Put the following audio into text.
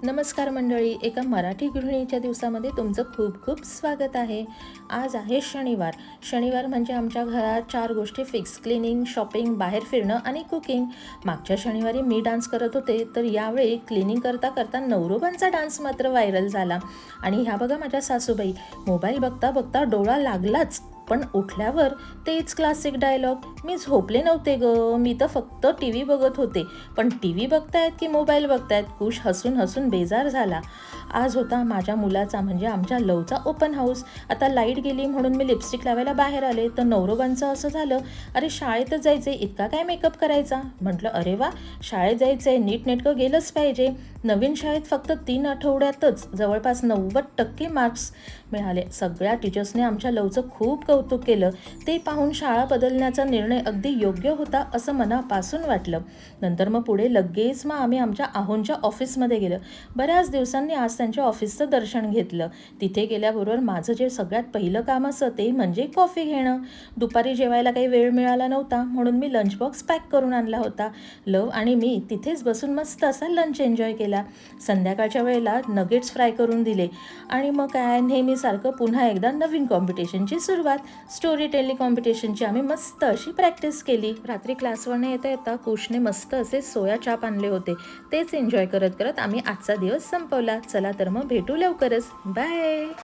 नमस्कार मंडळी, एका मराठी गृहिणीच्या दिवसामध्ये तुमचं खूप खूप स्वागत आहे. आज आहे शनिवार. शनिवार म्हणजे आमच्या घरात 4 गोष्टी फिक्स: क्लिनिंग, शॉपिंग, बाहेर फिरणं आणि कुकिंग. मागच्या शनिवारी मी डान्स करत होते, तर यावेळी क्लिनिंग करता करता नवरोबांचा डान्स मात्र व्हायरल झाला. आणि ह्या बघा माझ्या सासूबाई, मोबाईल बघता बघता डोळा लागलाच, पण उठल्यावर तेच क्लासिक डायलॉग, मी झोपले नव्हते गं, मी तर फक्त टी व्ही बघत होते. पण टी व्ही बघतायत की मोबाईल बघतायत? कुश हसून हसून बेजार झाला. आज होता माझ्या मुलाचा म्हणजे आमच्या लवचा ओपन हाऊस. आता लाईट गेली म्हणून मी लिपस्टिक लावायला बाहेर आले, तर नवरोबांचं असं झालं, अरे शाळेतच जायचे, इतका काय मेकअप करायचा? म्हटलं अरे वा, शाळेत जायचंय, नीटनेटकं गेलंच पाहिजे. नवीन शाळेत फक्त 3 आठवड्यातच जवळपास 90% मार्क्स मिळाले. सगळ्या टीचर्सने आमच्या लवचं खूप कौतुक केलं. ते पाहून शाळा बदलण्याचा निर्णय अगदी योग्य होता असं मनापासून वाटलं. नंतर मग पुढे लगेच आम्ही आमच्या आहोंच्या ऑफिसमध्ये गेलो. बऱ्याच दिवसांनी आज त्यांच्या ऑफिसचं दर्शन घेतलं. तिथे गेल्याबरोबर माझं जे सगळ्यात पहिलं काम असं ते म्हणजे कॉफी घेणं. दुपारी जेवायला काही वेळ मिळाला नव्हता म्हणून मी लंच बॉक्स पॅक करून आणला होता. लव आणि मी तिथेच बसून मस्त असा लंच एन्जॉय केला. संध्याकाळच्या वेळेला नगेट्स फ्राय करून दिले आणि मग काय नेहमीसारखं पुन्हा एकदा नवीन कॉम्पिटिशनची सुरुवात. स्टोरी टेलिंग कॉम्पिटिशनची आम्ही मस्त अशी प्रॅक्टिस केली. रात्री क्लासवरनं येता येता कुशने मस्त असे सोया चाप आणले होते. तेच एन्जॉय करत करत आम्ही आजचा दिवस संपवला. चला तर मग भेटू लवकरच. बाय.